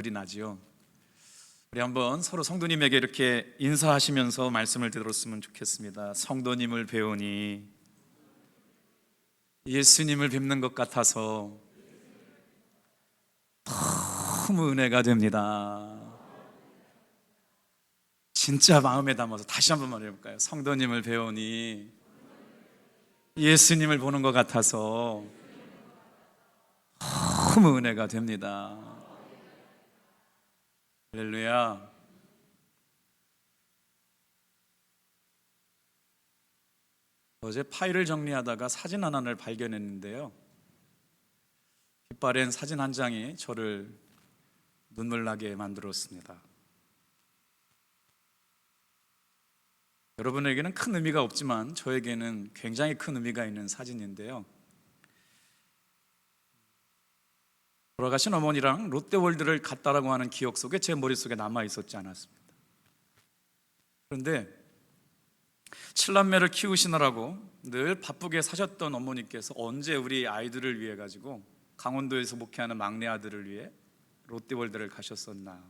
눈물이 나지요. 우리 한번 서로 성도님에게 이렇게 인사하시면서 말씀을 들었으면 좋겠습니다. 성도님을 배우니 예수님을 뵙는 것 같아서 너무 은혜가 됩니다. 진짜 마음에 담아서 다시 한번 말해볼까요? 성도님을 배우니 예수님을 보는 것 같아서 너무 은혜가 됩니다. 할렐루야. 어제 파일을 정리하다가 사진 하나를 발견했는데요, 빛바랜 사진 한 장이 저를 눈물 나게 만들었습니다. 여러분에게는 큰 의미가 없지만 저에게는 굉장히 큰 의미가 있는 사진인데요, 돌아가신 어머니랑 롯데월드를 갔다라고 하는 기억 속에 제 머릿속에 남아 있었지 않았습니다. 그런데 7남매를 키우시느라고 늘 바쁘게 사셨던 어머니께서 언제 우리 아이들을 위해 가지고 강원도에서 목회하는 막내 아들을 위해 롯데월드를 가셨었나.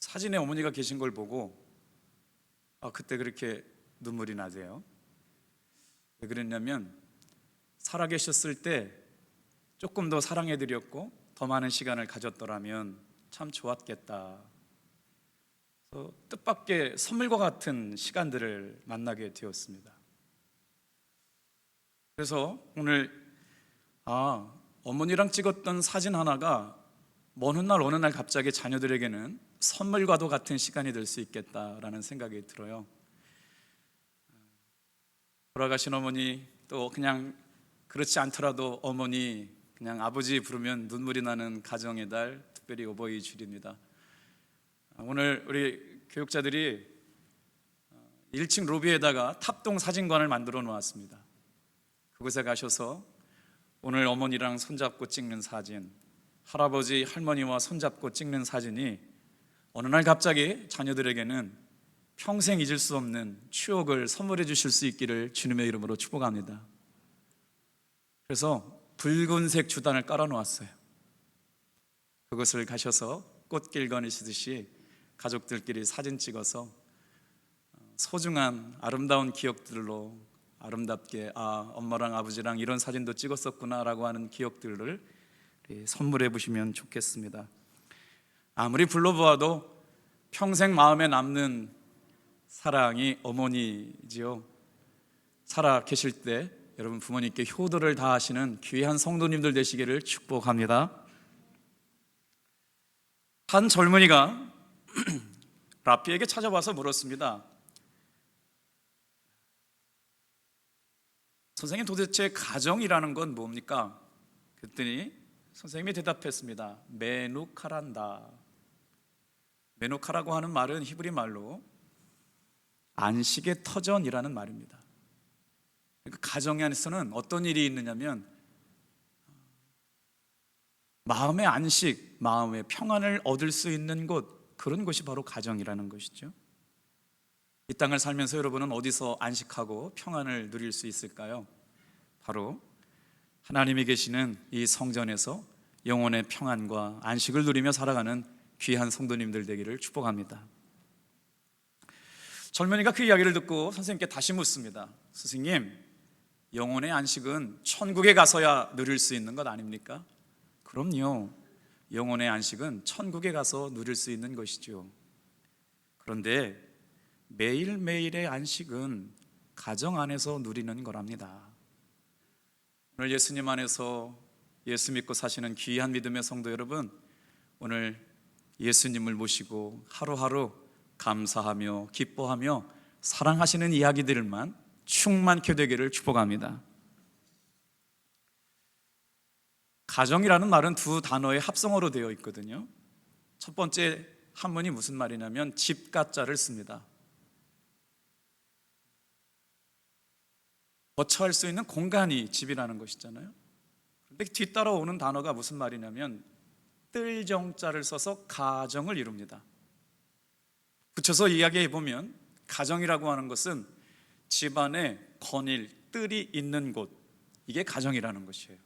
사진에 어머니가 계신 걸 보고 그때 그렇게 눈물이 나세요. 왜 그랬냐면 살아계셨을 때 조금 더 사랑해드렸고 더 많은 시간을 가졌더라면 참 좋았겠다. 뜻밖의 선물과 같은 시간들을 만나게 되었습니다. 그래서 오늘 어머니랑 찍었던 사진 하나가 먼 훗날 어느 날 갑자기 자녀들에게는 선물과도 같은 시간이 될 수 있겠다라는 생각이 들어요. 돌아가신 어머니, 또 그냥 그렇지 않더라도 어머니, 그냥 아버지 부르면 눈물이 나는 가정의 달, 특별히 어버이 주일입니다. 오늘 우리 교육자들이 1층 로비에다가 탑동 사진관을 만들어 놓았습니다. 그곳에 가셔서 오늘 어머니랑 손잡고 찍는 사진, 할아버지, 할머니와 손잡고 찍는 사진이 어느 날 갑자기 자녀들에게는 평생 잊을 수 없는 추억을 선물해 주실 수 있기를 주님의 이름으로 축복합니다. 그래서 붉은색 주단을 깔아 놓았어요. 그것을 가셔서 꽃길 거니시듯이 가족들끼리 사진 찍어서 소중한 아름다운 기억들로 아름답게 엄마랑 아버지랑 이런 사진도 찍었었구나 라고 하는 기억들을 선물해 보시면 좋겠습니다. 아무리 불러보아도 평생 마음에 남는 사랑이 어머니지요. 살아 계실 때 여러분 부모님께 효도를 다하시는 귀한 성도님들 되시기를 축복합니다. 한 젊은이가 랍비에게 찾아와서 물었습니다. 선생님, 도대체 가정이라는 건 뭡니까? 그랬더니 선생님이 대답했습니다. 메누카란다. 메누카라고 하는 말은 히브리 말로 안식의 터전이라는 말입니다. 그러니까 가정 안에서는 어떤 일이 있느냐면 마음의 안식, 마음의 평안을 얻을 수 있는 곳, 그런 곳이 바로 가정이라는 것이죠. 이 땅을 살면서 여러분은 어디서 안식하고 평안을 누릴 수 있을까요? 바로 하나님이 계시는 이 성전에서 영혼의 평안과 안식을 누리며 살아가는 귀한 성도님들 되기를 축복합니다. 젊은이가 그 이야기를 듣고 선생님께 다시 묻습니다. 스승님, 영혼의 안식은 천국에 가서야 누릴 수 있는 것 아닙니까? 그럼요, 영혼의 안식은 천국에 가서 누릴 수 있는 것이죠. 그런데 매일매일의 안식은 가정 안에서 누리는 거랍니다. 오늘 예수님 안에서 예수 믿고 사시는 귀한 믿음의 성도 여러분, 오늘 예수님을 모시고 하루하루 감사하며 기뻐하며 사랑하시는 이야기들만 충만케 되기를 축복합니다. 가정이라는 말은 두 단어의 합성어로 되어 있거든요. 첫 번째 한문이 무슨 말이냐면 집가자를 씁니다. 거처할 수 있는 공간이 집이라는 것이잖아요. 그런데 뒤따라오는 단어가 무슨 말이냐면 뜰정자를 써서 가정을 이룹니다. 붙여서 이야기해보면 가정이라고 하는 것은 집안에 건일, 뜰이 있는 곳, 이게 가정이라는 것이에요.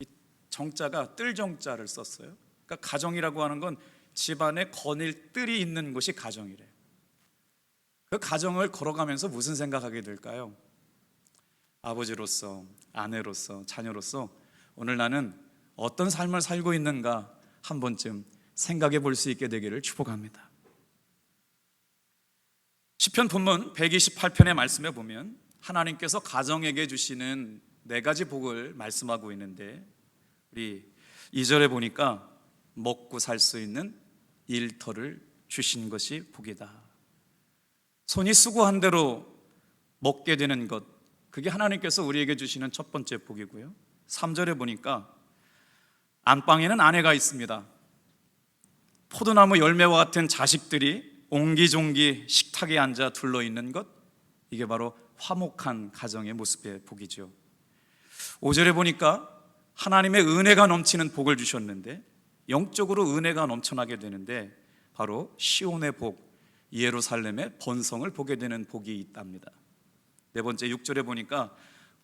이 정자가 뜰정자를 썼어요. 그러니까 가정이라고 하는 건 집안에 거닐 뜰이 있는 곳이 가정이래요. 그 가정을 걸어가면서 무슨 생각하게 될까요? 아버지로서, 아내로서, 자녀로서 오늘 나는 어떤 삶을 살고 있는가 한 번쯤 생각해 볼 수 있게 되기를 축복합니다. 시편 본문 128편의 말씀에 보면 하나님께서 가정에게 주시는 4가지 복을 말씀하고 있는데, 우리 2절에 보니까 먹고 살 수 있는 일터를 주신 것이 복이다. 손이 수고한 대로 먹게 되는 것, 그게 하나님께서 우리에게 주시는 첫 번째 복이고요. 3절에 보니까 안방에는 아내가 있습니다. 포도나무 열매와 같은 자식들이 옹기종기 식탁에 앉아 둘러있는 것, 이게 바로 화목한 가정의 모습의 복이죠. 5절에 보니까 하나님의 은혜가 넘치는 복을 주셨는데, 영적으로 은혜가 넘쳐나게 되는데 바로 시온의 복, 예루살렘의 번성을 보게 되는 복이 있답니다. 4번째 6절에 보니까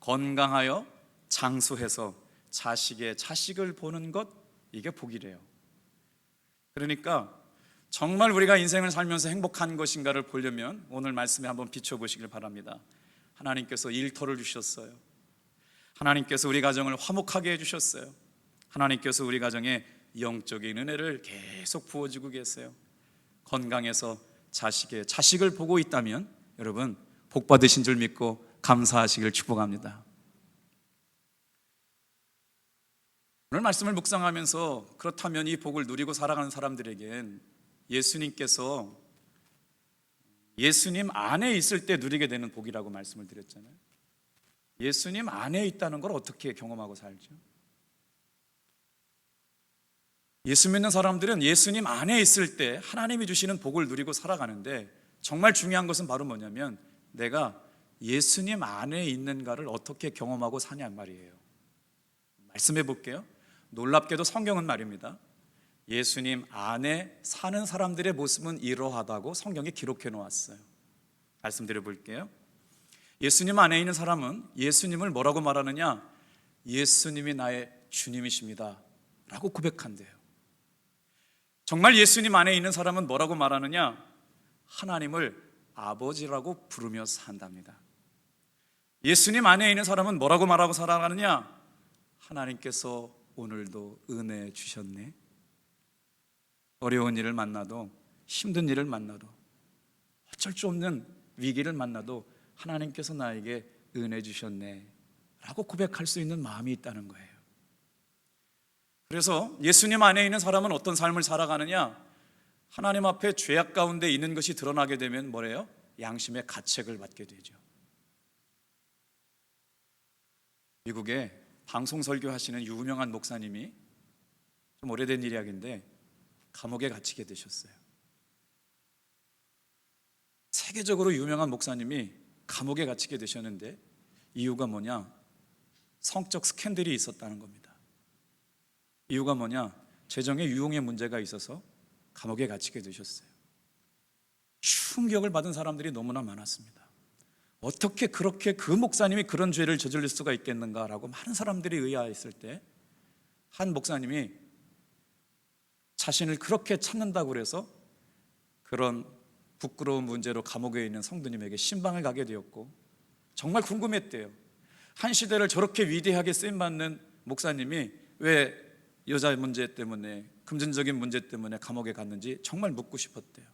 건강하여 장수해서 자식의 자식을 보는 것, 이게 복이래요. 그러니까 정말 우리가 인생을 살면서 행복한 것인가를 보려면 오늘 말씀에 한번 비춰보시길 바랍니다. 하나님께서 일터를 주셨어요. 하나님께서 우리 가정을 화목하게 해주셨어요. 하나님께서 우리 가정에 영적인 은혜를 계속 부어주고 계세요. 건강해서 자식의 자식을 보고 있다면 여러분 복 받으신 줄 믿고 감사하시길 축복합니다. 오늘 말씀을 묵상하면서 그렇다면 이 복을 누리고 살아가는 사람들에겐 예수님께서 예수님 안에 있을 때 누리게 되는 복이라고 말씀을 드렸잖아요. 예수님 안에 있다는 걸 어떻게 경험하고 살죠? 예수 믿는 사람들은 예수님 안에 있을 때 하나님이 주시는 복을 누리고 살아가는데, 정말 중요한 것은 바로 뭐냐면 내가 예수님 안에 있는가를 어떻게 경험하고 사냐 말이에요. 말씀해 볼게요. 놀랍게도 성경은 말입니다, 예수님 안에 사는 사람들의 모습은 이러하다고 성경에 기록해 놓았어요. 말씀드려 볼게요. 예수님 안에 있는 사람은 예수님을 뭐라고 말하느냐? 예수님이 나의 주님이십니다 라고 고백한대요. 정말 예수님 안에 있는 사람은 뭐라고 말하느냐? 하나님을 아버지라고 부르며 산답니다. 예수님 안에 있는 사람은 뭐라고 말하고 살아가느냐? 하나님께서 오늘도 은혜 주셨네. 어려운 일을 만나도, 힘든 일을 만나도, 어쩔 수 없는 위기를 만나도 하나님께서 나에게 은혜 주셨네 라고 고백할 수 있는 마음이 있다는 거예요. 그래서 예수님 안에 있는 사람은 어떤 삶을 살아가느냐? 하나님 앞에 죄악 가운데 있는 것이 드러나게 되면 뭐래요? 양심의 가책을 받게 되죠. 미국에 방송 설교하시는 유명한 목사님이, 좀 오래된 이야기인데 감옥에 갇히게 되셨어요. 세계적으로 유명한 목사님이 감옥에 갇히게 되셨는데 이유가 뭐냐? 성적 스캔들이 있었다는 겁니다. 이유가 뭐냐? 재정의 유용의 문제가 있어서 감옥에 갇히게 되셨어요. 충격을 받은 사람들이 너무나 많았습니다. 어떻게 그렇게 그 목사님이 그런 죄를 저질릴 수가 있겠는가라고 많은 사람들이 의아했을 때, 한 목사님이 자신을 그렇게 찾는다고 그래서 그런 부끄러운 문제로 감옥에 있는 성도님에게 신방을 가게 되었고, 정말 궁금했대요. 한 시대를 저렇게 위대하게 쓰임받는 목사님이 왜 여자 문제 때문에, 금전적인 문제 때문에 감옥에 갔는지 정말 묻고 싶었대요.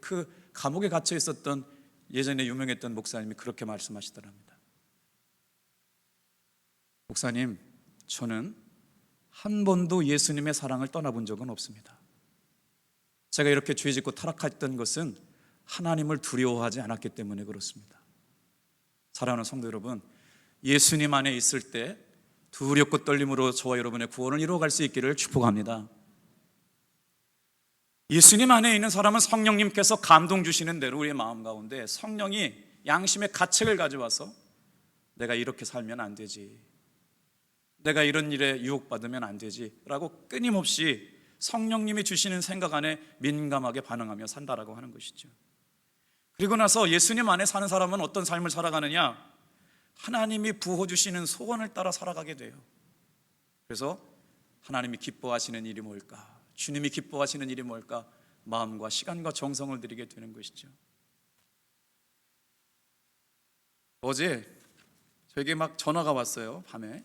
그 감옥에 갇혀 있었던 예전에 유명했던 목사님이 그렇게 말씀하시더랍니다. 목사님, 저는 한 번도 예수님의 사랑을 떠나본 적은 없습니다. 제가 이렇게 죄짓고 타락했던 것은 하나님을 두려워하지 않았기 때문에 그렇습니다. 사랑하는 성도 여러분, 예수님 안에 있을 때 두렵고 떨림으로 저와 여러분의 구원을 이루어갈 수 있기를 축복합니다. 예수님 안에 있는 사람은 성령님께서 감동 주시는 대로 우리의 마음 가운데 성령이 양심의 가책을 가져와서 내가 이렇게 살면 안 되지, 내가 이런 일에 유혹받으면 안 되지 라고 끊임없이 성령님이 주시는 생각 안에 민감하게 반응하며 산다라고 하는 것이죠. 그리고 나서 예수님 안에 사는 사람은 어떤 삶을 살아가느냐? 하나님이 부어주시는 소원을 따라 살아가게 돼요. 그래서 하나님이 기뻐하시는 일이 뭘까? 주님이 기뻐하시는 일이 뭘까? 마음과 시간과 정성을 들이게 되는 것이죠. 어제 저에게 막 전화가 왔어요. 밤에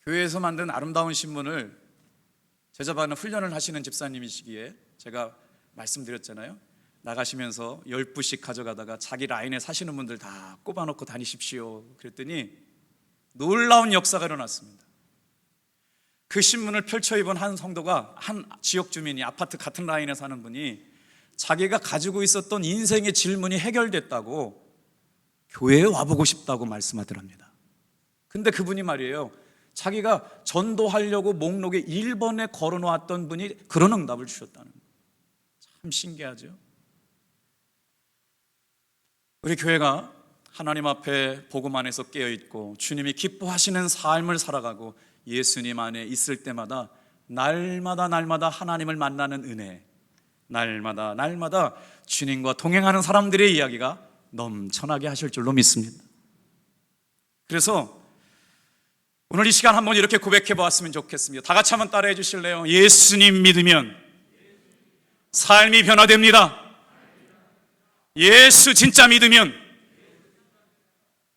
교회에서 만든 아름다운 신문을 제자반을 훈련을 하시는 집사님이시기에 제가 말씀드렸잖아요. 나가시면서 10부씩 가져가다가 자기 라인에 사시는 분들 다 꼽아놓고 다니십시오. 그랬더니 놀라운 역사가 일어났습니다. 그 신문을 펼쳐 입은 한 성도가, 한 지역 주민이, 아파트 같은 라인에 사는 분이 자기가 가지고 있었던 인생의 질문이 해결됐다고 교회에 와보고 싶다고 말씀하더랍니다. 근데 그분이 말이에요, 자기가 전도하려고 목록에 1번에 걸어놓았던 분이 그런 응답을 주셨다는 거예요. 참 신기하죠. 우리 교회가 하나님 앞에 복음 안에서 깨어있고 주님이 기뻐하시는 삶을 살아가고 예수님 안에 있을 때마다 날마다 하나님을 만나는 은혜, 날마다 주님과 동행하는 사람들의 이야기가 넘쳐나게 하실 줄로 믿습니다. 그래서 오늘 이 시간 한번 이렇게 고백해 보았으면 좋겠습니다. 다 같이 한번 따라해 주실래요? 예수님 믿으면 삶이 변화됩니다. 예수 진짜 믿으면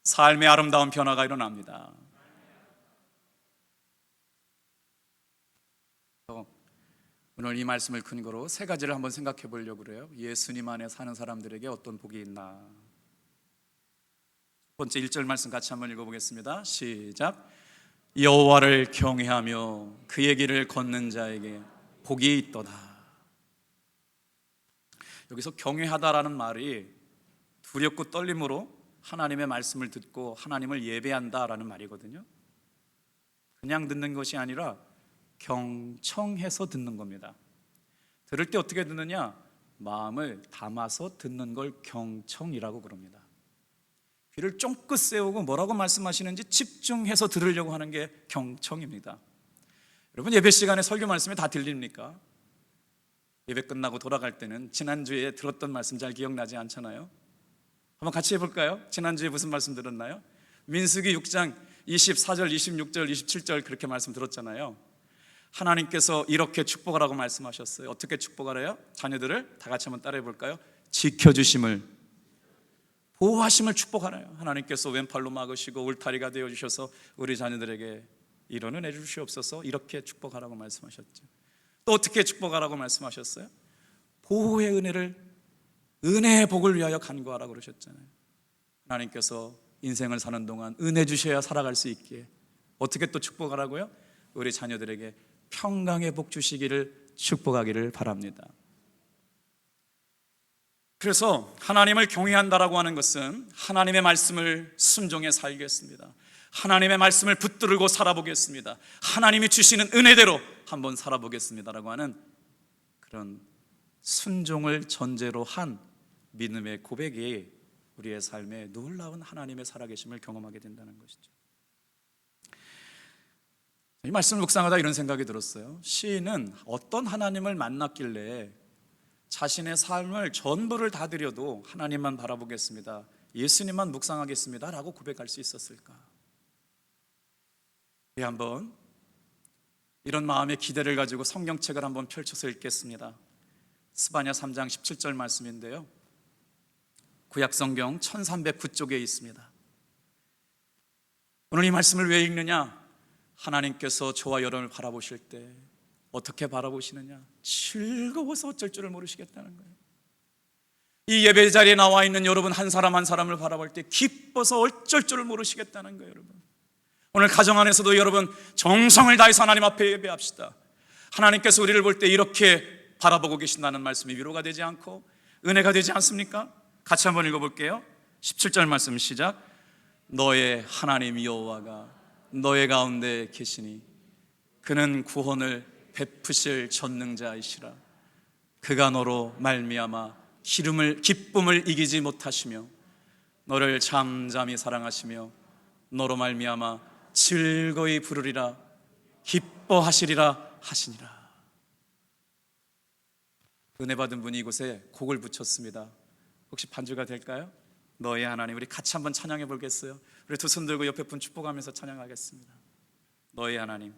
삶의 아름다운 변화가 일어납니다. 오늘 이 말씀을 근거로 세 가지를 한번 생각해 보려고 그래요. 예수님 안에 사는 사람들에게 어떤 복이 있나. 첫 번째 1절 말씀 같이 한번 읽어보겠습니다. 시작. 여호와를 경외하며 그의 길을 걷는 자에게 복이 있도다. 여기서 경외하다라는 말이 두렵고 떨림으로 하나님의 말씀을 듣고 하나님을 예배한다라는 말이거든요. 그냥 듣는 것이 아니라 경청해서 듣는 겁니다. 들을 때 어떻게 듣느냐? 마음을 담아서 듣는 걸 경청이라고 그럽니다. 귀를 쫑긋 세우고 뭐라고 말씀하시는지 집중해서 들으려고 하는 게 경청입니다. 여러분, 예배 시간에 설교 말씀이 다 들립니까? 예배 끝나고 돌아갈 때는 지난주에 들었던 말씀 잘 기억나지 않잖아요. 한번 같이 해볼까요? 지난주에 무슨 말씀 들었나요? 민수기 6장 24절, 26절, 27절 그렇게 말씀 들었잖아요. 하나님께서 이렇게 축복하라고 말씀하셨어요. 어떻게 축복하래요? 자녀들을 다 같이 한번 따라해 볼까요? 지켜주심을, 보호하심을 축복하래요. 하나님께서 왼팔로 막으시고 울타리가 되어주셔서 우리 자녀들에게 이런 은혜 주시옵소서, 이렇게 축복하라고 말씀하셨죠. 또 어떻게 축복하라고 말씀하셨어요? 보호의 은혜를, 은혜의 복을 위하여 간구하라고 그러셨잖아요. 하나님께서 인생을 사는 동안 은혜 주셔야 살아갈 수 있기에 어떻게 또 축복하라고요? 우리 자녀들에게 평강의 복 주시기를 축복하기를 바랍니다. 그래서 하나님을 경외한다라고 하는 것은 하나님의 말씀을 순종해 살겠습니다. 하나님의 말씀을 붙들고 살아보겠습니다. 하나님이 주시는 은혜대로 한번 살아보겠습니다라고 하는 그런 순종을 전제로 한 믿음의 고백이 우리의 삶에 놀라운 하나님의 살아계심을 경험하게 된다는 것이죠. 이 말씀을 묵상하다 이런 생각이 들었어요. 시인은 어떤 하나님을 만났길래 자신의 삶을 전부를 다 드려도 하나님만 바라보겠습니다, 예수님만 묵상하겠습니다 라고 고백할 수 있었을까? 우리 한번 이런 마음의 기대를 가지고 성경책을 한번 펼쳐서 읽겠습니다. 스바냐 3장 17절 말씀인데요, 구약성경 1309쪽에 있습니다. 오늘 이 말씀을 왜 읽느냐? 하나님께서 저와 여러분을 바라보실 때 어떻게 바라보시느냐? 즐거워서 어쩔 줄을 모르시겠다는 거예요. 이 예배 자리에 나와 있는 여러분 한 사람 한 사람을 바라볼 때 기뻐서 어쩔 줄을 모르시겠다는 거예요. 여러분, 오늘 가정 안에서도 여러분 정성을 다해서 하나님 앞에 예배합시다. 하나님께서 우리를 볼 때 이렇게 바라보고 계신다는 말씀이 위로가 되지 않고 은혜가 되지 않습니까? 같이 한번 읽어볼게요. 17절 말씀 시작. 너의 하나님 여호와가 너의 가운데 계시니 그는 구원을 베푸실 전능자이시라. 그가 너로 말미암아 기쁨을 이기지 못하시며 너를 잠잠히 사랑하시며 너로 말미암아 즐거이 부르리라 기뻐하시리라 하시니라. 은혜 받은 분이 이곳에 곡을 붙였습니다. 혹시 반주가 될까요? 너의 하나님. 우리 같이 한번 찬양해 보겠어요? 우리 두 손 들고 옆에 분 축복하면서 찬양하겠습니다. 너의 하나님.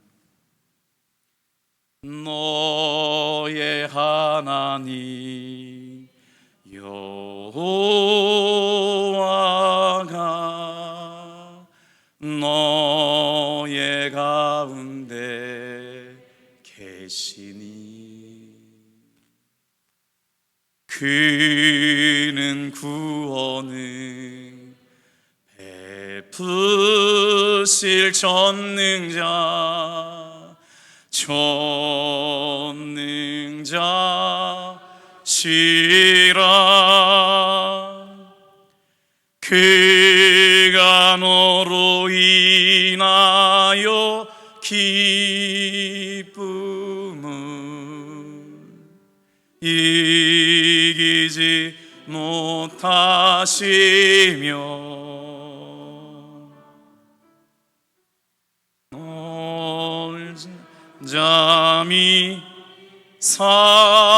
너의 하나님 여호와가 너의 가운데 계시니 그는 구원을 베푸실 전능자시라. 그가 너로 인하여 기쁨을 이기지 못하시며 널 잠이 사랑하시며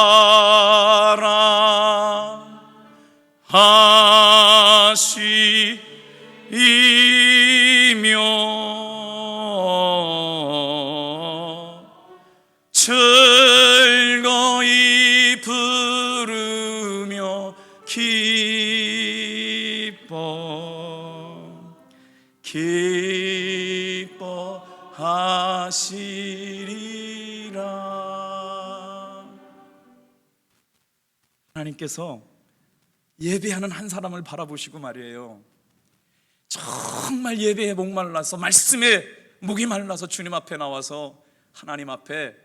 즐거이 부르며 기뻐하시리라. 하나님께서 예배하는 한 사람을 바라보시고 말이에요, 정말 예배에 목말라서 말씀에 목이 말라서 주님 앞에 나와서 하나님 앞에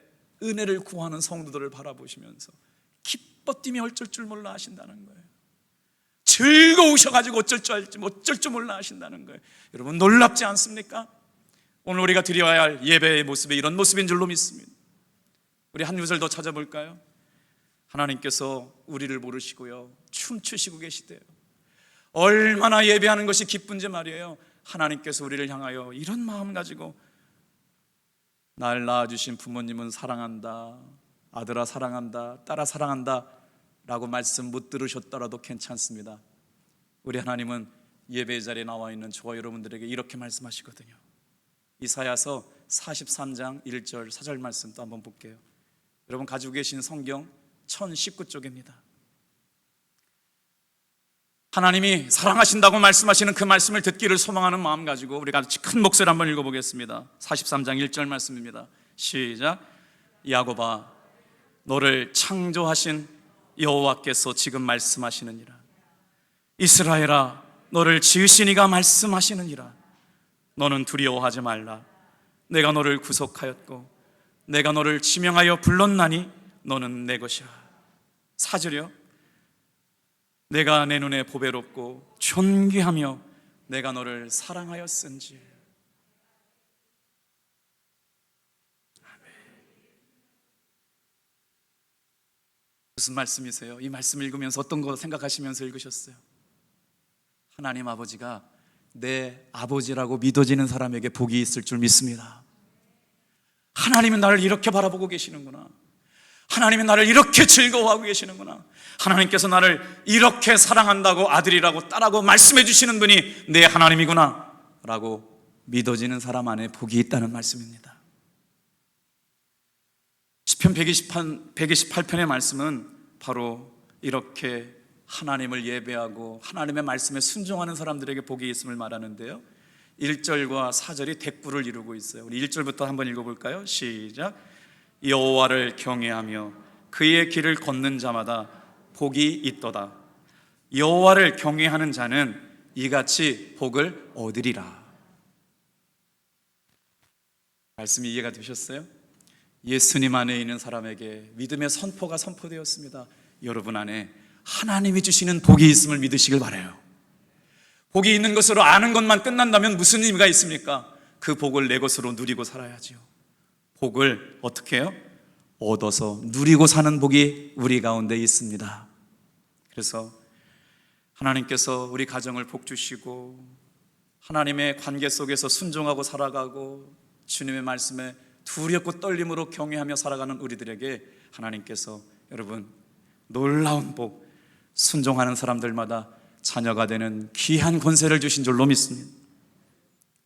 은혜를 구하는 성도들을 바라보시면서 기뻐 뛰며 어쩔 줄 몰라 하신다는 거예요. 즐거우셔가지고 어쩔 줄 몰라 하신다는 거예요. 여러분, 놀랍지 않습니까? 오늘 우리가 드려야 할 예배의 모습이 이런 모습인 줄로 믿습니다. 우리 한 구절 더 찾아볼까요? 하나님께서 우리를 모르시고요, 춤추시고 계시대요. 얼마나 예배하는 것이 기쁜지 말이에요. 하나님께서 우리를 향하여 이런 마음 가지고, 날 낳아주신 부모님은 사랑한다, 아들아 사랑한다, 딸아 사랑한다 라고 말씀 못 들으셨더라도 괜찮습니다. 우리 하나님은 예배 자리에 나와 있는 저와 여러분들에게 이렇게 말씀하시거든요. 이사야서 43장 1절 4절 말씀 또 한번 볼게요. 여러분 가지고 계신 성경 1019쪽입니다. 하나님이 사랑하신다고 말씀하시는 그 말씀을 듣기를 소망하는 마음 가지고 우리가 큰 목소리 한번 읽어보겠습니다. 43장 1절 말씀입니다. 시작. 야곱아, 너를 창조하신 여호와께서 지금 말씀하시느니라. 이스라엘아, 너를 지으신 이가 말씀하시느니라. 너는 두려워하지 말라. 내가 너를 구속하였고 내가 너를 지명하여 불렀나니 너는 내 것이라. 4절이요. 내가 내 눈에 보배롭고 존귀하며 내가 너를 사랑하였은지. 무슨 말씀이세요? 이 말씀 읽으면서 어떤 거 생각하시면서 읽으셨어요? 하나님 아버지가 내 아버지라고 믿어지는 사람에게 복이 있을 줄 믿습니다. 하나님은 나를 이렇게 바라보고 계시는구나. 하나님은 나를 이렇게 즐거워하고 계시는구나. 하나님께서 나를 이렇게 사랑한다고, 아들이라고 딸하고 말씀해 주시는 분이 내 하나님이구나 라고 믿어지는 사람 안에 복이 있다는 말씀입니다. 시편 128편의 말씀은 바로 이렇게 하나님을 예배하고 하나님의 말씀에 순종하는 사람들에게 복이 있음을 말하는데요, 1절과 4절이 대꾸를 이루고 있어요. 우리 1절부터 한번 읽어볼까요? 시작. 여호와를 경외하며 그의 길을 걷는 자마다 복이 있도다. 여호와를 경외하는 자는 이같이 복을 얻으리라. 말씀이 이해가 되셨어요? 예수님 안에 있는 사람에게 믿음의 선포가 선포되었습니다. 여러분 안에 하나님이 주시는 복이 있음을 믿으시길 바라요. 복이 있는 것으로 아는 것만 끝난다면 무슨 의미가 있습니까? 그 복을 내 것으로 누리고 살아야지요. 복을 어떻게 해요? 얻어서 누리고 사는 복이 우리 가운데 있습니다. 그래서 하나님께서 우리 가정을 복 주시고 하나님의 관계 속에서 순종하고 살아가고 주님의 말씀에 두렵고 떨림으로 경외하며 살아가는 우리들에게 하나님께서 여러분 놀라운 복, 순종하는 사람들마다 자녀가 되는 귀한 권세를 주신 줄로 믿습니다.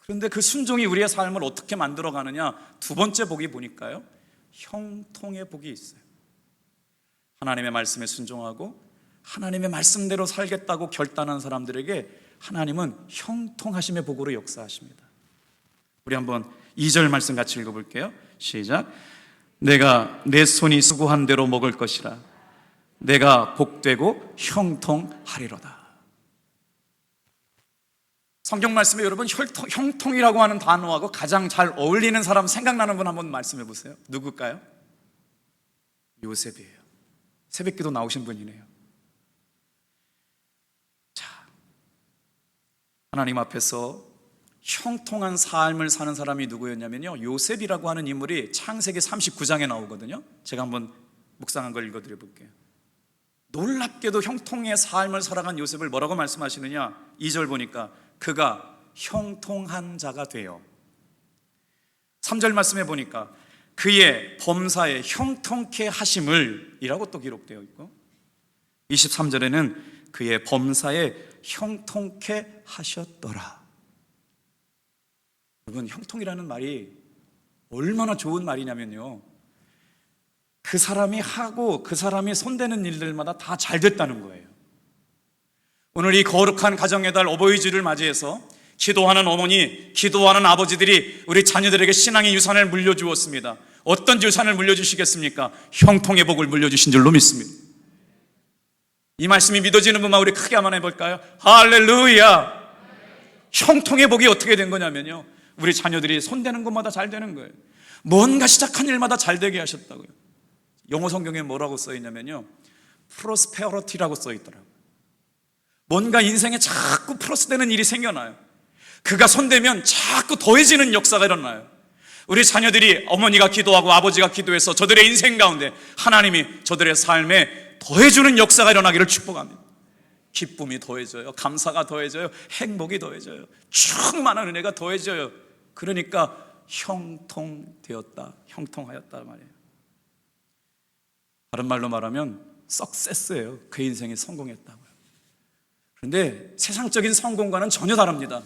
그런데 그 순종이 우리의 삶을 어떻게 만들어가느냐, 두 번째 복이 보니까요, 형통의 복이 있어요. 하나님의 말씀에 순종하고 하나님의 말씀대로 살겠다고 결단한 사람들에게 하나님은 형통하심의 복으로 역사하십니다. 우리 한번 2절 말씀 같이 읽어볼게요. 시작. 내가 내 손이 수고한 대로 먹을 것이라. 내가 복되고 형통하리로다. 성경 말씀에 여러분 형통이라고 하는 단어하고 가장 잘 어울리는 사람 생각나는 분 한번 말씀해 보세요. 누굴까요? 요셉이에요. 새벽기도 나오신 분이네요. 자, 하나님 앞에서 형통한 삶을 사는 사람이 누구였냐면요, 요셉이라고 하는 인물이 창세기 39장에 나오거든요. 제가 한번 묵상한 걸 읽어드려 볼게요. 놀랍게도 형통의 삶을 살아간 요셉을 뭐라고 말씀하시느냐, 2절 보니까 그가 형통한 자가 되어, 3절 말씀해 보니까 그의 범사에 형통케 하심을 이라고 또 기록되어 있고, 23절에는 그의 범사에 형통케 하셨더라. 여러분, 형통이라는 말이 얼마나 좋은 말이냐면요, 그 사람이 하고 그 사람이 손대는 일들마다 다 잘 됐다는 거예요. 오늘 이 거룩한 가정의 달 어버이주를 맞이해서 기도하는 어머니, 기도하는 아버지들이 우리 자녀들에게 신앙의 유산을 물려주었습니다. 어떤 유산을 물려주시겠습니까? 형통의 복을 물려주신 줄로 믿습니다. 이 말씀이 믿어지는 분만 우리 크게 한번 해볼까요? 할렐루야! 형통의 복이 어떻게 된 거냐면요, 우리 자녀들이 손대는 것마다 잘 되는 거예요. 뭔가 시작한 일마다 잘 되게 하셨다고요. 영어 성경에 뭐라고 써있냐면요, 프로스페러티라고 써있더라고요. 뭔가 인생에 자꾸 플러스되는 일이 생겨나요. 그가 손대면 자꾸 더해지는 역사가 일어나요. 우리 자녀들이, 어머니가 기도하고 아버지가 기도해서 저들의 인생 가운데 하나님이 저들의 삶에 더해주는 역사가 일어나기를 축복합니다. 기쁨이 더해져요. 감사가 더해져요. 행복이 더해져요. 충만한 은혜가 더해져요. 그러니까 형통되었다, 형통하였다 말이에요. 다른 말로 말하면 석세스예요. 그 인생이 성공했다고요. 그런데 세상적인 성공과는 전혀 다릅니다.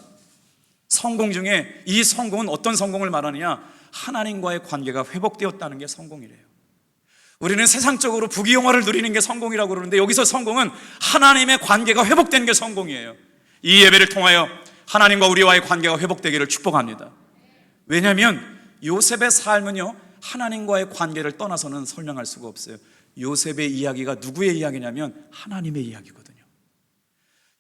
성공 중에 이 성공은 어떤 성공을 말하느냐, 하나님과의 관계가 회복되었다는 게 성공이래요. 우리는 세상적으로 부귀영화를 누리는 게 성공이라고 그러는데, 여기서 성공은 하나님의 관계가 회복된 게 성공이에요. 이 예배를 통하여 하나님과 우리와의 관계가 회복되기를 축복합니다. 왜냐하면 요셉의 삶은요, 하나님과의 관계를 떠나서는 설명할 수가 없어요. 요셉의 이야기가 누구의 이야기냐면 하나님의 이야기거든요.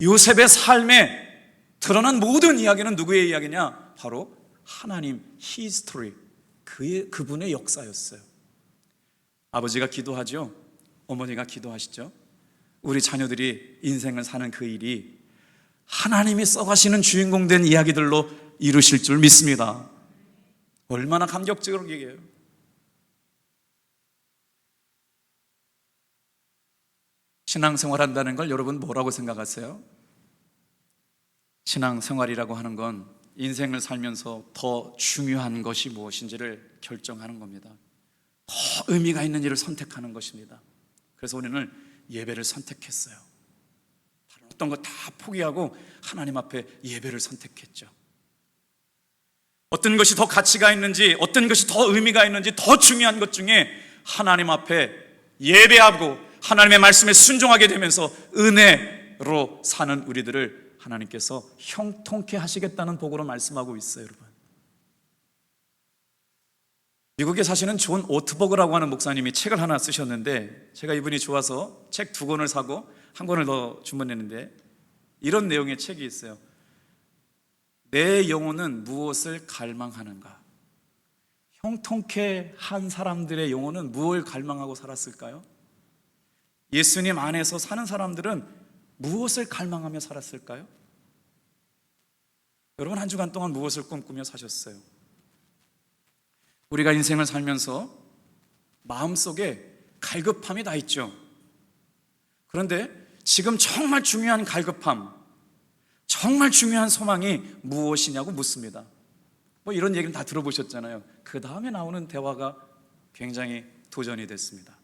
요셉의 삶에 드러난 모든 이야기는 누구의 이야기냐? 바로 하나님, 히스토리, 그분의 역사였어요. 아버지가 기도하죠. 어머니가 기도하시죠. 우리 자녀들이 인생을 사는 그 일이 하나님이 써가시는 주인공 된 이야기들로 이루실 줄 믿습니다. 얼마나 감격적으로 얘기해요. 신앙생활 한다는 걸 여러분 뭐라고 생각하세요? 신앙생활이라고 하는 건 인생을 살면서 더 중요한 것이 무엇인지를 결정하는 겁니다. 더 의미가 있는 일을 선택하는 것입니다. 그래서 우리는 예배를 선택했어요. 다른 어떤 거 다 포기하고 하나님 앞에 예배를 선택했죠. 어떤 것이 더 가치가 있는지, 어떤 것이 더 의미가 있는지, 더 중요한 것 중에 하나님 앞에 예배하고 하나님의 말씀에 순종하게 되면서 은혜로 사는 우리들을 하나님께서 형통케 하시겠다는 복으로 말씀하고 있어요, 여러분. 미국에 사시는 존 오트버그라고 하는 목사님이 책을 하나 쓰셨는데, 제가 이분이 좋아서 책 2권을 사고 1권을 더 주문했는데, 이런 내용의 책이 있어요. 내 영혼은 무엇을 갈망하는가? 형통케 한 사람들의 영혼은 무엇을 갈망하고 살았을까요? 예수님 안에서 사는 사람들은 무엇을 갈망하며 살았을까요? 여러분, 한 주간 동안 무엇을 꿈꾸며 사셨어요? 우리가 인생을 살면서 마음속에 갈급함이 다 있죠. 그런데 지금 정말 중요한 갈급함, 정말 중요한 소망이 무엇이냐고 묻습니다. 뭐 이런 얘기는 다 들어보셨잖아요. 그 다음에 나오는 대화가 굉장히 도전이 됐습니다.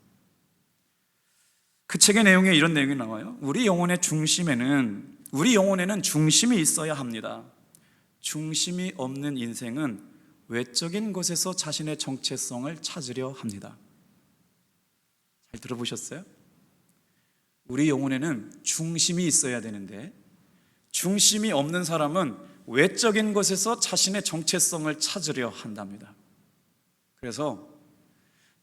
그 책의 내용에 이런 내용이 나와요. 우리 영혼의 중심에는 중심이 있어야 합니다. 중심이 없는 인생은 외적인 것에서 자신의 정체성을 찾으려 합니다. 잘 들어보셨어요? 우리 영혼에는 중심이 있어야 되는데 중심이 없는 사람은 외적인 것에서 자신의 정체성을 찾으려 한답니다. 그래서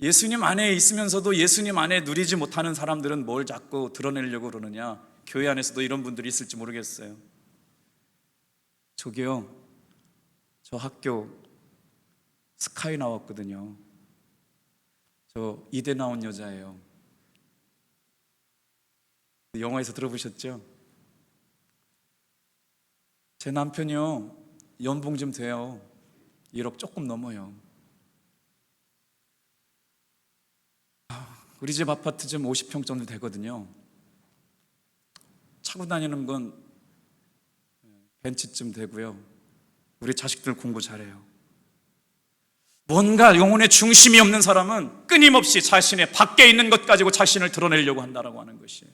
예수님 안에 있으면서도 예수님 안에 누리지 못하는 사람들은 뭘 자꾸 드러내려고 그러느냐? 교회 안에서도 이런 분들이 있을지 모르겠어요. 저기요, 저 학교 스카이 나왔거든요. 저 이대 나온 여자예요. 영화에서 들어보셨죠? 제 남편이요, 연봉 좀 돼요. 1억 조금 넘어요. 우리 집 아파트 좀 50평 정도 되거든요. 차고 다니는 건 벤츠쯤 되고요. 우리 자식들 공부 잘해요. 뭔가 영혼의 중심이 없는 사람은 끊임없이 자신의 밖에 있는 것 가지고 자신을 드러내려고 한다라고 하는 것이에요.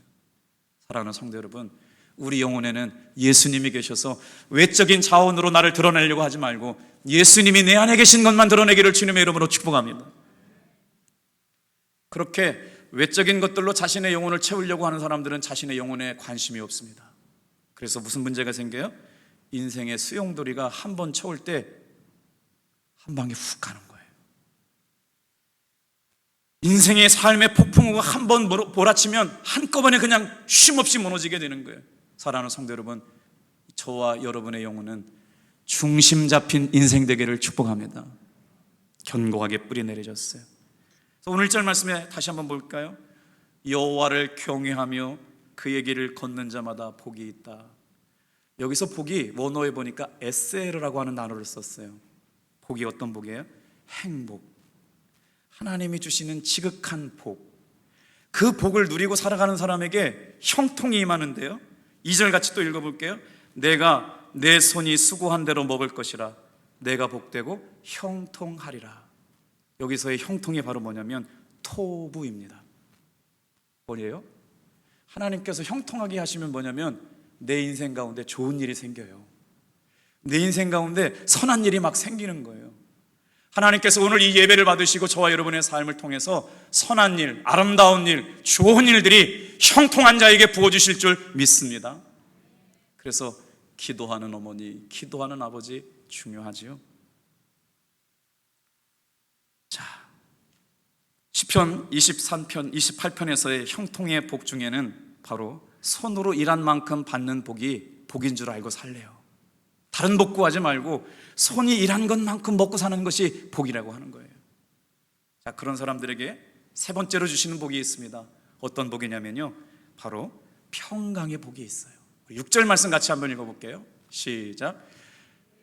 사랑하는 성도 여러분, 우리 영혼에는 예수님이 계셔서 외적인 자원으로 나를 드러내려고 하지 말고 예수님이 내 안에 계신 것만 드러내기를 주님의 이름으로 축복합니다. 그렇게 외적인 것들로 자신의 영혼을 채우려고 하는 사람들은 자신의 영혼에 관심이 없습니다. 그래서 무슨 문제가 생겨요? 인생의 수용돌이가 한 번 쳐올 때 한 방에 훅 가는 거예요. 인생의 삶의 폭풍우가 한 번 몰아치면 한꺼번에 그냥 쉼없이 무너지게 되는 거예요. 사랑하는 성도 여러분, 저와 여러분의 영혼은 중심 잡힌 인생 되기를 축복합니다. 견고하게 뿌리 내려졌어요. 오늘 1절 말씀에 다시 한번 볼까요? 여호와를 경외하며 그의 길을 걷는 자마다 복이 있다. 여기서 복이 원어에 보니까 에세르라고 하는 단어를 썼어요. 복이 어떤 복이에요? 행복, 하나님이 주시는 지극한 복. 그 복을 누리고 살아가는 사람에게 형통이 임하는데요, 2절 같이 또 읽어볼게요. 내가 내 손이 수고한 대로 먹을 것이라 내가 복되고 형통하리라. 여기서의 형통이 바로 뭐냐면 토부입니다. 뭐예요? 하나님께서 형통하게 하시면 뭐냐면 내 인생 가운데 좋은 일이 생겨요. 내 인생 가운데 선한 일이 막 생기는 거예요. 하나님께서 오늘 이 예배를 받으시고 저와 여러분의 삶을 통해서 선한 일, 아름다운 일, 좋은 일들이 형통한 자에게 부어주실 줄 믿습니다. 그래서 기도하는 어머니, 기도하는 아버지 중요하지요. 자, 시편 23편, 28편에서의 형통의 복 중에는 바로 손으로 일한 만큼 받는 복이 복인 줄 알고 살래요. 다른 복 구하지 말고 손이 일한 것만큼 먹고 사는 것이 복이라고 하는 거예요. 자, 그런 사람들에게 세 번째로 주시는 복이 있습니다. 어떤 복이냐면요, 바로 평강의 복이 있어요. 6절 말씀 같이 한번 읽어볼게요. 시작.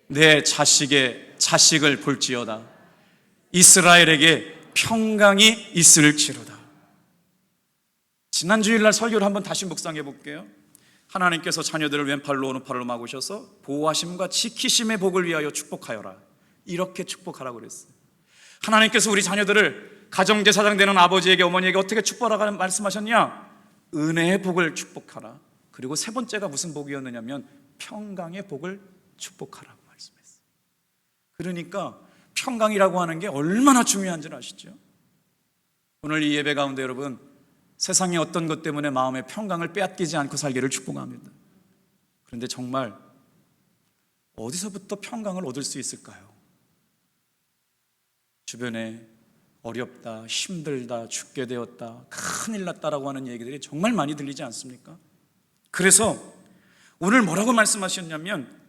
내 자식의 자식을 볼지어다. 이스라엘에게 평강이 있을지로다. 지난 주일날 설교를 한번 다시 묵상해 볼게요. 하나님께서 자녀들을 왼팔로 오른팔로 막으셔서 보호하심과 지키심의 복을 위하여 축복하여라, 이렇게 축복하라고 그랬어요. 하나님께서 우리 자녀들을 가정제사장 되는 아버지에게 어머니에게 어떻게 축복하라고 말씀하셨냐? 은혜의 복을 축복하라. 그리고 세 번째가 무슨 복이었느냐면 평강의 복을 축복하라고 말씀했어요. 그러니까 평강이라고 하는 게 얼마나 중요한지는 아시죠? 오늘 이 예배 가운데 여러분, 세상의 어떤 것 때문에 마음의 평강을 빼앗기지 않고 살기를 축복합니다. 그런데 정말 어디서부터 평강을 얻을 수 있을까요? 주변에 어렵다, 힘들다, 죽게 되었다, 큰일 났다라고 하는 얘기들이 정말 많이 들리지 않습니까? 그래서 오늘 뭐라고 말씀하셨냐면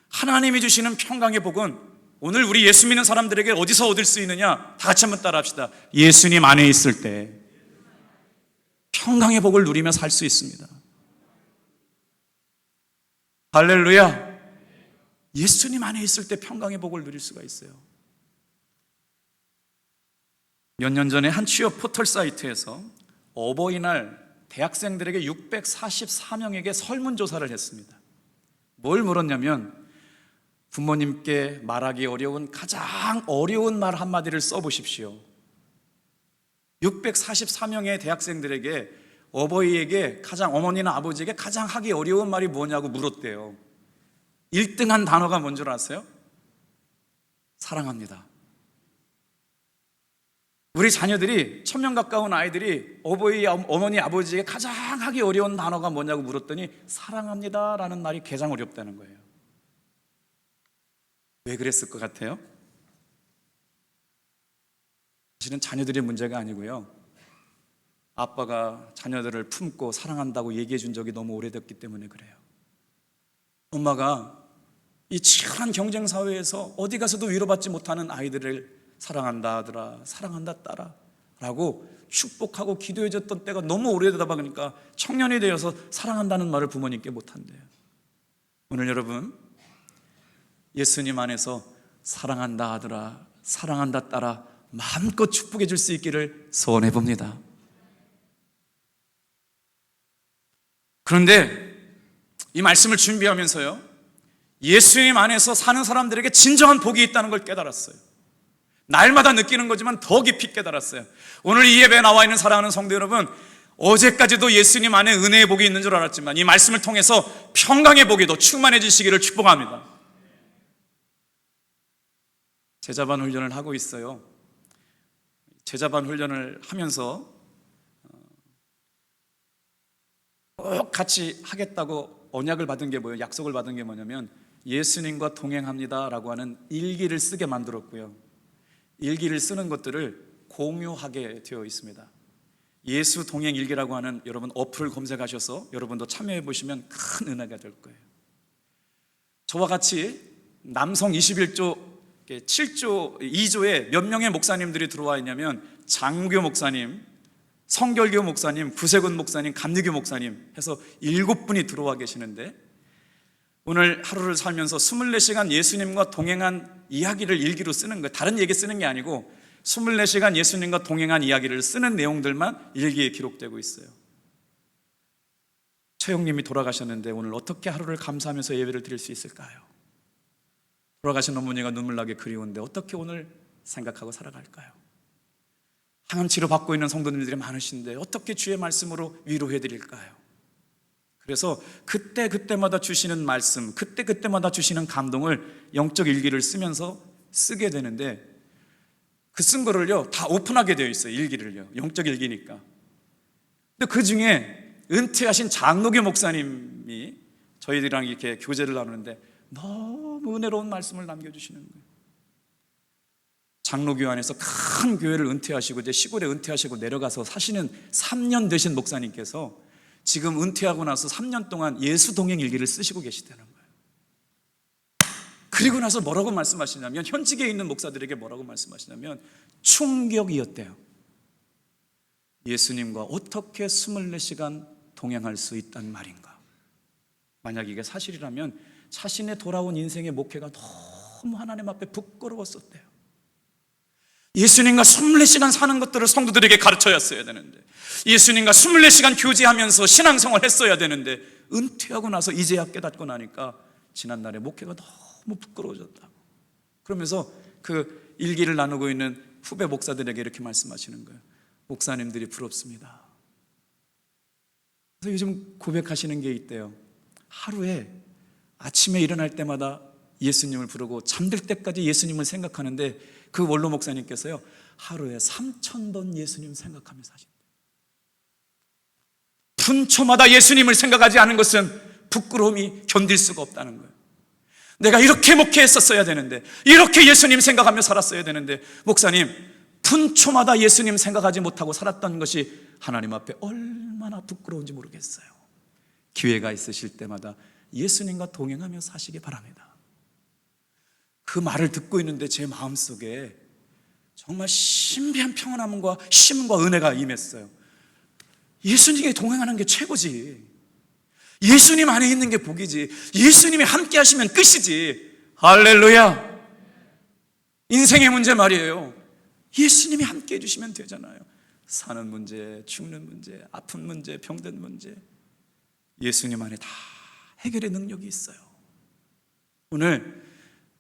하나님이 주시는 평강의 복은 오늘 우리 예수 믿는 사람들에게 어디서 얻을 수 있느냐? 다 같이 한번 따라 합시다. 예수님 안에 있을 때 평강의 복을 누리며 살 수 있습니다. 할렐루야. 예수님 안에 있을 때 평강의 복을 누릴 수가 있어요. 몇 년 전에 한 취업 포털 사이트에서 어버이날 대학생들에게 644명에게 설문조사를 했습니다. 뭘 물었냐면 부모님께 말하기 어려운 가장 어려운 말 한마디를 써보십시오. 644명의 대학생들에게 어버이에게 가장, 어머니나 아버지에게 가장 하기 어려운 말이 뭐냐고 물었대요. 1등한 단어가 뭔 줄 아세요? 사랑합니다. 우리 자녀들이 1000명 가까운 아이들이 어머니, 아버지에게 가장 하기 어려운 단어가 뭐냐고 물었더니 사랑합니다 라는 말이 가장 어렵다는 거예요. 왜 그랬을 것 같아요? 사실은 자녀들의 문제가 아니고요, 아빠가 자녀들을 품고 사랑한다고 얘기해 준 적이 너무 오래됐기 때문에 그래요. 엄마가 이 치열한 경쟁 사회에서 어디 가서도 위로받지 못하는 아이들을 사랑한다 아들아, 사랑한다 딸아 라고 축복하고 기도해 줬던 때가 너무 오래되다 보니까 청년이 되어서 사랑한다는 말을 부모님께 못한대요. 오늘 여러분, 예수님 안에서 사랑한다 아들아, 사랑한다 딸아 마음껏 축복해 줄 수 있기를 소원해 봅니다. 그런데 이 말씀을 준비하면서요, 예수님 안에서 사는 사람들에게 진정한 복이 있다는 걸 깨달았어요. 날마다 느끼는 거지만 더 깊이 깨달았어요. 오늘 이 예배에 나와 있는 사랑하는 성도 여러분, 어제까지도 예수님 안에 은혜의 복이 있는 줄 알았지만 이 말씀을 통해서 평강의 복이 더 충만해지시기를 축복합니다. 제자반 훈련을 하고 있어요. 제자반 훈련을 하면서 꼭 같이 하겠다고 언약을 받은 게 뭐예요? 약속을 받은 게 뭐냐면 예수님과 동행합니다라고 하는 일기를 쓰게 만들었고요, 일기를 쓰는 것들을 공유하게 되어 있습니다. 예수 동행 일기라고 하는 여러분 어플을 검색하셔서 여러분도 참여해 보시면 큰 은혜가 될 거예요. 저와 같이 남성 21조 7조 2조에 몇 명의 목사님들이 들어와 있냐면 장교 목사님, 성결교 목사님, 구세군 목사님, 감리교 목사님 해서 7분이 들어와 계시는데, 오늘 하루를 살면서 24시간 예수님과 동행한 이야기를 일기로 쓰는 거예요. 다른 얘기 쓰는 게 아니고 24시간 예수님과 동행한 이야기를 쓰는 내용들만 일기에 기록되고 있어요. 최영님이 돌아가셨는데 오늘 어떻게 하루를 감사하면서 예배를 드릴 수 있을까요? 돌아가신 어머니가 눈물 나게 그리운데 어떻게 오늘 생각하고 살아갈까요? 항암 치료 받고 있는 성도님들이 많으신데 어떻게 주의 말씀으로 위로해 드릴까요? 그래서 그때마다 주시는 말씀, 그때마다 주시는 감동을 영적 일기를 쓰면서 쓰게 되는데, 그 쓴 거를요 다 오픈하게 되어 있어요. 일기를요, 영적 일기니까. 근데 그 중에 은퇴하신 장로교 목사님이 저희들이랑 이렇게 교제를 나누는데 너무 은혜로운 말씀을 남겨주시는 거예요. 장로교 안에서 큰 교회를 은퇴하시고 이제 시골에 은퇴하시고 내려가서 사시는 3년 되신 목사님께서 지금 은퇴하고 나서 3년 동안 예수 동행 일기를 쓰시고 계시다는 거예요. 그리고 나서 뭐라고 말씀하시냐면, 현직에 있는 목사들에게 뭐라고 말씀하시냐면 충격이었대요. 예수님과 어떻게 24시간 동행할 수 있단 말인가. 만약 이게 사실이라면 자신의 돌아온 인생의 목회가 너무 하나님 앞에 부끄러웠었대요. 예수님과 24시간 사는 것들을 성도들에게 가르쳐야 되는데, 예수님과 24시간 교제하면서 신앙생활 했어야 되는데, 은퇴하고 나서 이제야 깨닫고 나니까 지난날에 목회가 너무 부끄러워졌다고. 그러면서 그 일기를 나누고 있는 후배 목사들에게 이렇게 말씀하시는 거예요. 목사님들이 부럽습니다. 그래서 요즘 고백하시는 게 있대요. 하루에 아침에 일어날 때마다 예수님을 부르고 잠들 때까지 예수님을 생각하는데, 그 원로 목사님께서요 하루에 3000번 예수님 생각하면서 하신대요. 분초마다 예수님을 생각하지 않은 것은 부끄러움이 견딜 수가 없다는 거예요. 내가 이렇게 목회했었어야 되는데, 이렇게 예수님 생각하며 살았어야 되는데, 목사님 분초마다 예수님 생각하지 못하고 살았던 것이 하나님 앞에 얼마나 부끄러운지 모르겠어요. 기회가 있으실 때마다 예수님과 동행하며 사시기 바랍니다. 그 말을 듣고 있는데 제 마음속에 정말 신비한 평안함과 쉼과 은혜가 임했어요. 예수님이 동행하는 게 최고지. 예수님 안에 있는 게 복이지. 예수님이 함께 하시면 끝이지. 할렐루야. 인생의 문제 말이에요. 예수님이 함께 해주시면 되잖아요. 사는 문제, 죽는 문제, 아픈 문제, 병든 문제, 예수님 안에 다 해결의 능력이 있어요. 오늘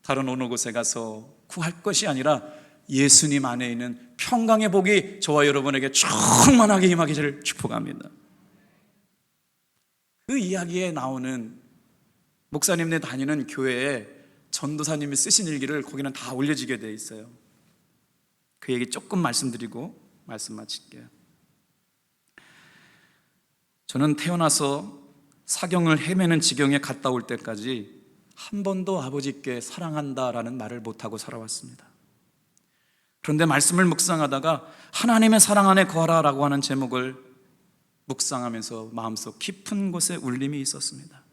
다른 어느 곳에 가서 구할 것이 아니라 예수님 안에 있는 평강의 복이 저와 여러분에게 충만하게 임하기를 축복합니다. 그 이야기에 나오는 목사님네 다니는 교회에 전도사님이 쓰신 일기를 거기는 다 올려지게 돼 있어요. 그 얘기 조금 말씀드리고 말씀 마칠게요. 저는 태어나서 사경을 헤매는 지경에 갔다 올 때까지 한 번도 아버지께 사랑한다라는 말을 못하고 살아왔습니다. 그런데 말씀을 묵상하다가 하나님의 사랑 안에 거하라라고 하는 제목을 묵상하면서 마음속 깊은 곳에 울림이 있었습니다.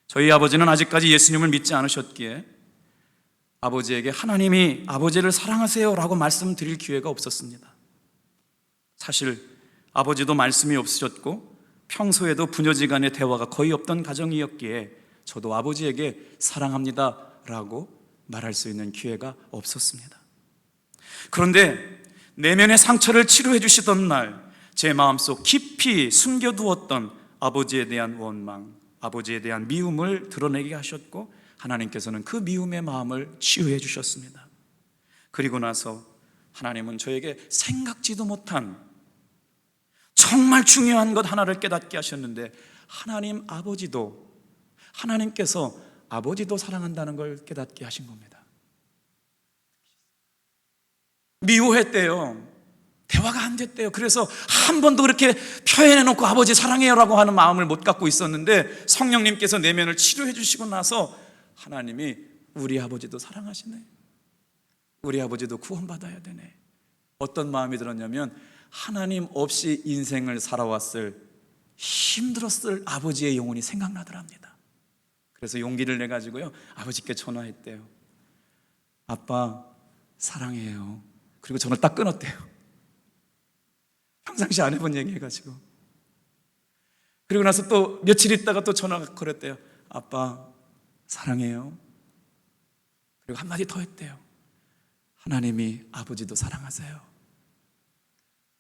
저희 아버지는 아직까지 예수님을 믿지 않으셨기에 아버지에게 하나님이 아버지를 사랑하세요 라고 말씀드릴 기회가 없었습니다. 사실 아버지도 말씀이 없으셨고 평소에도 부녀지간의 대화가 거의 없던 가정이었기에 저도 아버지에게 사랑합니다 라고 말할 수 있는 기회가 없었습니다. 그런데 내면의 상처를 치료해 주시던 날, 제 마음속 깊이 숨겨두었던 아버지에 대한 원망, 아버지에 대한 미움을 드러내게 하셨고 하나님께서는 그 미움의 마음을 치유해 주셨습니다. 그리고 나서 하나님은 저에게 생각지도 못한 정말 중요한 것 하나를 깨닫게 하셨는데, 하나님 아버지도, 하나님께서 아버지도 사랑한다는 걸 깨닫게 하신 겁니다. 미워했대요. 대화가 안 됐대요. 그래서 한 번도 그렇게 표현해놓고 아버지 사랑해요라고 하는 마음을 못 갖고 있었는데 성령님께서 내면을 치료해 주시고 나서 하나님이 우리 아버지도 사랑하시네, 우리 아버지도 구원받아야 되네. 어떤 마음이 들었냐면 하나님 없이 인생을 살아왔을, 힘들었을 아버지의 영혼이 생각나더랍니다. 그래서 용기를 내가지고요 아버지께 전화했대요. 아빠 사랑해요. 그리고 전화를 딱 끊었대요. 평상시 안 해본 얘기 해가지고. 그리고 나서 또 며칠 있다가 또 전화가 걸었대요. 아빠 사랑해요. 그리고 한마디 더 했대요. 하나님이 아버지도 사랑하세요.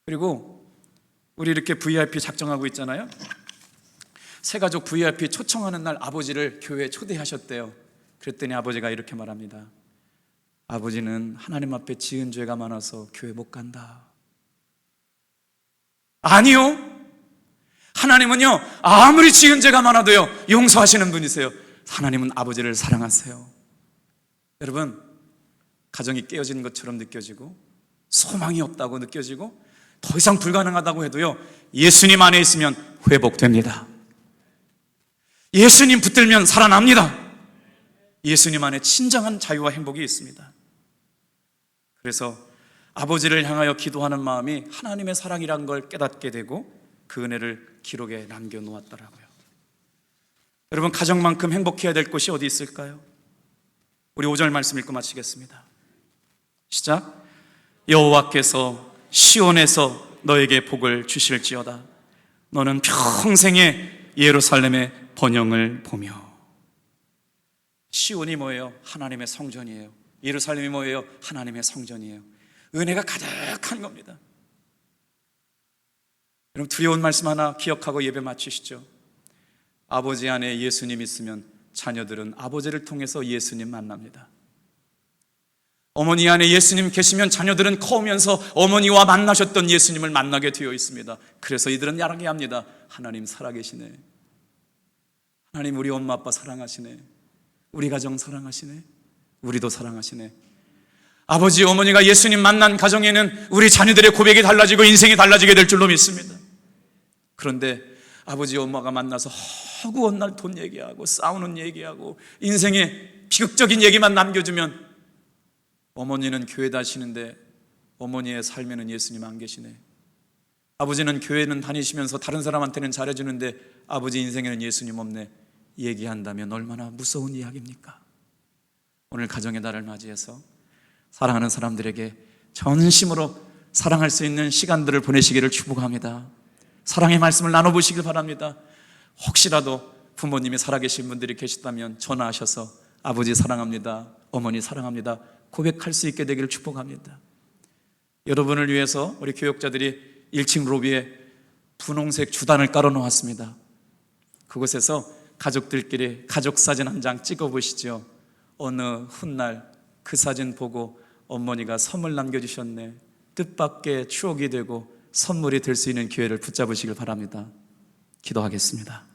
그리고 우리 이렇게 VIP 작정하고 있잖아요. 새가족 VIP 초청하는 날 아버지를 교회에 초대하셨대요. 그랬더니 아버지가 이렇게 말합니다. 아버지는 하나님 앞에 지은 죄가 많아서 교회 못 간다. 아니요, 하나님은요 아무리 지은 죄가 많아도요 용서하시는 분이세요. 하나님은 아버지를 사랑하세요. 여러분, 가정이 깨어진 것처럼 느껴지고 소망이 없다고 느껴지고 더 이상 불가능하다고 해도요 예수님 안에 있으면 회복됩니다. 예수님 붙들면 살아납니다. 예수님 안에 진정한 자유와 행복이 있습니다. 그래서 아버지를 향하여 기도하는 마음이 하나님의 사랑이란 걸 깨닫게 되고 그 은혜를 기록에 남겨놓았더라고요. 여러분, 가정만큼 행복해야 될 곳이 어디 있을까요? 우리 5절 말씀 읽고 마치겠습니다. 시작. 여호와께서 시온에서 너에게 복을 주실지어다. 너는 평생에 예루살렘의 번영을 보며. 시온이 뭐예요? 하나님의 성전이에요. 예루살렘이 뭐예요? 하나님의 성전이에요. 은혜가 가득한 겁니다. 여러분, 두려운 말씀 하나 기억하고 예배 마치시죠. 아버지 안에 예수님 있으면 자녀들은 아버지를 통해서 예수님 만납니다. 어머니 안에 예수님 계시면 자녀들은 커오면서 어머니와 만나셨던 예수님을 만나게 되어 있습니다. 그래서 이들은 이야기합니다. 하나님 살아계시네. 하나님 우리 엄마 아빠 사랑하시네. 우리 가정 사랑하시네. 우리도 사랑하시네. 아버지 어머니가 예수님 만난 가정에는 우리 자녀들의 고백이 달라지고 인생이 달라지게 될 줄로 믿습니다. 그런데 아버지 엄마가 만나서 허구한 날 돈 얘기하고 싸우는 얘기하고 인생의 비극적인 얘기만 남겨주면 어머니는 교회 다니시는데 어머니의 삶에는 예수님 안 계시네. 아버지는 교회는 다니시면서 다른 사람한테는 잘해주는데 아버지 인생에는 예수님 없네. 얘기한다면 얼마나 무서운 이야기입니까? 오늘 가정의 날을 맞이해서 사랑하는 사람들에게 전심으로 사랑할 수 있는 시간들을 보내시기를 축복합니다. 사랑의 말씀을 나눠보시길 바랍니다. 혹시라도 부모님이 살아계신 분들이 계시다면 전화하셔서 아버지 사랑합니다, 어머니 사랑합니다 고백할 수 있게 되기를 축복합니다. 여러분을 위해서 우리 교역자들이 1층 로비에 분홍색 주단을 깔아 놓았습니다. 그곳에서 가족들끼리 가족 사진 한 장 찍어 보시죠. 어느 훗날 그 사진 보고 어머니가 선물 남겨주셨네, 뜻밖의 추억이 되고 선물이 될 수 있는 기회를 붙잡으시길 바랍니다. 기도하겠습니다.